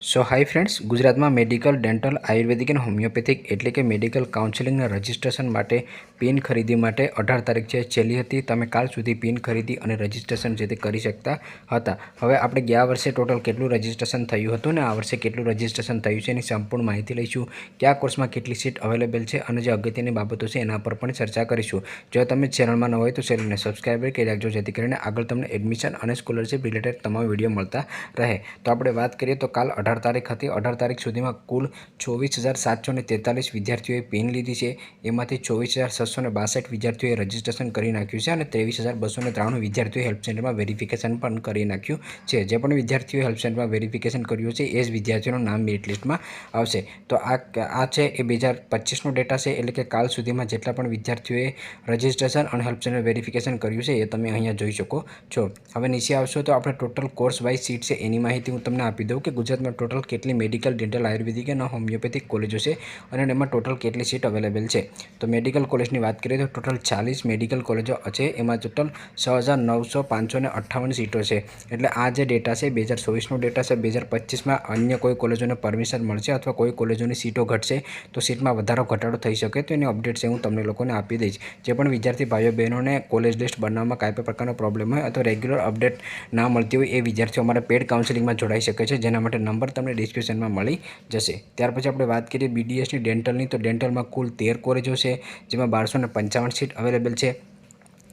સો high friends, ગુજરાતમાં medical, dental, આયુર્વેદિક અને homeopathic એટલે કે મેડિકલ કાઉન્સેલિંગના રજિસ્ટ્રેશન માટે પિન ખરીદી માટે 18 તારીખ છે છેલ્લી હતી. તમે કાલ સુધી પિન ખરીદી અને રજિસ્ટ્રેશન જે તે કરી શકતા હતા. હવે આપણે ગયા વર્ષે ટોટલ કેટલું રજિસ્ટ્રેશન થયું હતું ને આ વર્ષે કેટલું રજિસ્ટ્રેશન થયું છે એની સંપૂર્ણ માહિતી લઈશું. કયા કોર્સમાં કેટલી સીટ અવેલેબલ છે અને જે અગત્યની બાબતો છે એના પર પણ ચર્ચા કરીશું. જો તમે ચેનલમાં ન હોય તો ચેનલને સબસ્ક્રાઈબ કરી રાખજો જેથી કરીને આગળ તમને એડમિશન અને સ્કોલરશિપ રિલેટેડ તમામ વિડીયો મળતા રહે. તો આપણે વાત કરીએ તો કાલ 18 તારીખ હતી. 18 તારીખ સુધીમાં કુલ 24,743 વિદ્યાર્થીઓએ પિન લીધી છે. એમાંથી 24,662 વિદ્યાર્થીઓએ રજિસ્ટ્રેશન કરી નાખ્યું છે અને 23,293 વિદ્યાર્થીઓએ હેલ્પ સેન્ટરમાં વેરિફિકેશન પણ કરી નાખ્યું છે. જે પણ વિદ્યાર્થીઓએ હેલ્પ સેન્ટરમાં વેરિફિકેશન કર્યું છે એ જ વિદ્યાર્થીઓનું નામ મેરિટ લિસ્ટમાં આવશે. તો આ છે એ 2025નો ડેટા છે, એટલે કે કાલ સુધીમાં જેટલા પણ વિદ્યાર્થીઓએ રજિસ્ટ્રેશન અને હેલ્પ સેન્ટર વેરિફિકેશન કર્યું છે એ તમે અહીંયા જોઈ શકો છો. હવે નીચે આવશો તો આપણે ટોટલ કોર્સ વાઇઝ સીટ છે એની માહિતી હું તમને આપી દઉં કે ગુજરાતમાં ટોટલ કેટલી મેડિકલ, ડેન્ટલ, આયુર્વેદિક અને હોમિયોપેથિક કોલેજો છે અને એમાં ટોટલ કેટલી સીટ અવેલેબલ છે. તો મેડિકલ કોલેજની વાત કરીએ તો ટોટલ 40 મેડિકલ કોલેજો છે. એમાં ટોટલ 6,558 સીટો છે. એટલે આ જે ડેટા છે 2024નો ડેટા છે. 2025માં અન્ય કોઈ કોલેજોને પરમિશન મળશે અથવા કોઈ કોલેજોની સીટો ઘટશે તો સીટમાં વધારો ઘટાડો થઈ શકે તો એની અપડેટ છે હું તમને લોકોને આપી દઈશ. જે પણ વિદ્યાર્થી ભાઈઓ બહેનોને કોલેજ લિસ્ટ બનાવવામાં કાંઈ પણ પ્રકારનો પ્રોબ્લેમ હોય અથવા રેગ્યુલર અપડેટ ના મળતી હોય એ વિદ્યાર્થીઓ અમારા પેડ કાઉન્સેલિંગમાં જોડાઈ શકે છે, જેના માટે નંબર તમને ડિસ્ક્રિપ્શનમાં મળી જશે. ત્યાર પછી આપણે વાત કરીએ BDSની ડેન્ટલની, તો ડેન્ટલમાં કુલ 13 કોલેજો છે જેમાં 1255 સીટ અવેલેબલ છે.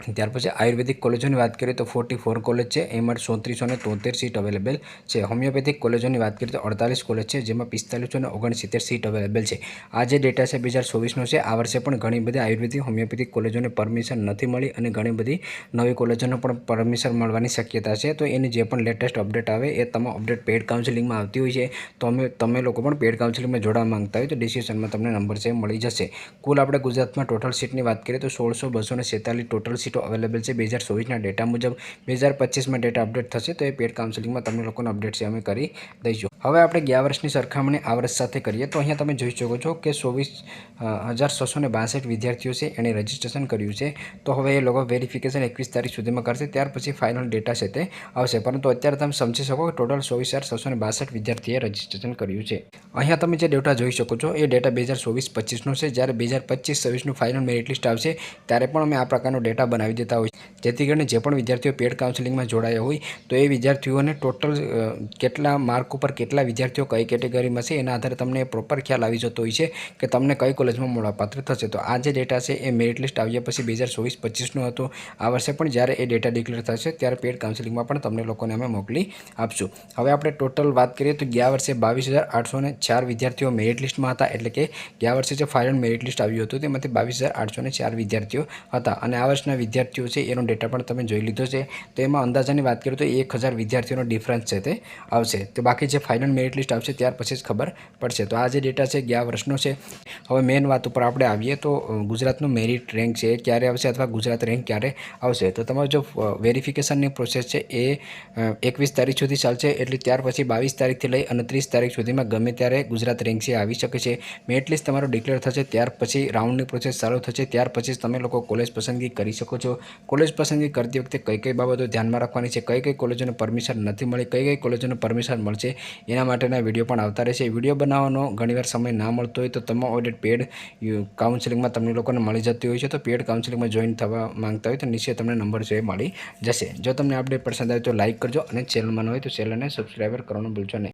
ત્યાર પછી આયુર્વેદિક કોલેજોની વાત કરીએ તો 44 કોલેજ છે, એમાં 3473 સીટ અવેલેબલ છે. હોમિયોપેથિક કોલેજોની વાત કરીએ તો 48 કોલેજ છે જેમાં 4569 સીટ અવેલેબલ છે. આ જે ડેટા છે 2024નો છે. આ વર્ષે પણ ઘણી બધી આયુર્વેદિક, હોમિયોપેથિક કોલેજોને પરમિશન નથી મળી અને ઘણી બધી નવી કોલેજોને પણ પરમિશન મળવાની શક્યતા છે. તો એની જે પણ લેટેસ્ટ અપડેટ આવે એ તમામ અપડેટ પેડ કાઉન્સેલિંગમાં આવતી હોય છે. તો તમે લોકો પણ પેડ કાઉન્સેલિંગમાં જોડાવા માંગતા હોય તો ડિસ્ક્રિપ્શનમાં તમને નંબર છે મળી જશે. કુલ આપણે ગુજરાતમાં ટોટલ સીટની વાત કરીએ તો 16,246 ટોટલ સીટો અવેલેબલ છે 2024ના ડેટા મુજબ. 2025માં ડેટા અપડેટ થશે તો એ પેડ કાઉન્સેલિંગમાં તમને લોકોને અપડેટ છે અમે કરી દઈશું. હવે આપણે ગયા વર્ષની સરખામણી આ વર્ષ સાથે કરીએ તો અહીંયા તમે જોઈ શકો છો કે 24,662 વિદ્યાર્થીઓ છે એણે રજિસ્ટ્રેશન કર્યું છે. તો હવે એ લોકો વેરિફિકેશન 21 તારીખ સુધીમાં કરશે, ત્યાર પછી ફાઇનલ ડેટા છે તે આવશે. પરંતુ અત્યારે તમે સમજી શકો કે ટોટલ 24,662 વિદ્યાર્થીએ રજિસ્ટ્રેશન કર્યું છે. અહીંયા તમે જે ડેટા જોઈ શકો છો એ ડેટા 2024-25નો છે. જ્યારે 2025-26નું ફાઇનલ મેરિટ લિસ્ટ આવશે ત્યારે પણ અમે આ પ્રકારનો ડેટા બનાવી દેતા હોય જેથી કરીને જે પણ વિદ્યાર્થીઓ પેડ કાઉન્સેલિંગમાં જોડાયા હોય તો એ વિદ્યાર્થીઓને ટોટલ કેટલા માર્ક ઉપર કેટલા વિદ્યાર્થીઓ કઈ કેટેગરીમાં છે એના આધારે તમને પ્રોપર ખ્યાલ આવી જતો હોય છે કે તમને કઈ કોલેજમાં મળવાપાત્ર થશે. તો આ જે ડેટા છે એ મેરિટ લિસ્ટ આવ્યા પછી 2024-25નો હતો. આ વર્ષે પણ જ્યારે એ ડેટા ડિક્લેર થશે ત્યારે પેડ કાઉન્સેલિંગમાં પણ તમને લોકોને અમે મોકલી આપશું. હવે આપણે ટોટલ વાત કરીએ તો ગયા વર્ષે 22,804 વિદ્યાર્થીઓ મેરિટ લિસ્ટમાં હતા. એટલે કે ગયા વર્ષે જે ફાઇનલ મેરિટ લિસ્ટ આવ્યું હતું તેમાંથી 22,804 વિદ્યાર્થીઓ હતા અને આ વર્ષના વિદ્યાર્થીઓ છે એનો ડેટા પણ તમે જોઈ લીધો છે. તો એમાં અંદાજાની વાત કરીએ તો 1,000 વિદ્યાર્થીઓનો ડિફરન્સ છે તે આવશે. તો બાકી જે ફાઇનલ મેરિટ લિસ્ટ આવશે ત્યાર પછી જ ખબર પડશે. તો આ જે ડેટા છે ગયા વર્ષનો છે. હવે મેઇન વાત ઉપર આપણે આવીએ તો ગુજરાતનું મેરિટ રેન્ક છે એ ક્યારે આવશે અથવા ગુજરાત રેન્ક ક્યારે આવશે. તો તમારું જો વેરિફિકેશનની પ્રોસેસ છે એ 21 તારીખ સુધી ચાલશે. એટલે ત્યાર પછી 22 તારીખથી લઈ અને 30 તારીખ સુધીમાં ગમે ત્યારે ગુજરાત રેન્ક છે આવી શકે છે. મેરિટ લિસ્ટ તમારું ડિક્લેર થશે ત્યાર પછી રાઉન્ડની પ્રોસેસ ચાલુ થશે. ત્યાર પછી તમે લોકો કોલેજ પસંદગી કરી શકો છો. કોલેજ પસંદગી કરતી વખતે કઈ કઈ બાબતો ધ્યાનમાં રાખવાની છે, કઈ કઈ કોલેજોને પરમિશન નથી મળી, કઈ કઈ કોલેજોને પરમિશન મળશે એના માટેના વિડીયો પણ આવતા રહેશે. વિડીયો બનાવવાનો ઘણીવાર સમય ના મળતો હોય તો તમામ અપડેટ પેડ કાઉન્સેલિંગમાં તમને લોકોને મળી જતી હોય છે. તો પેડ કાઉન્સેલિંગમાં જોઈન થવા માંગતા હોય તો નીચે તમને નંબર છે એ મળી જશે. જો તમને અપડેટ પસંદ આવે તો લાઇક કરજો અને ચેનલમાં ન હોય તો ચેનલને સબસ્ક્રાઈબર કરવાનું ભૂલશો નહીં.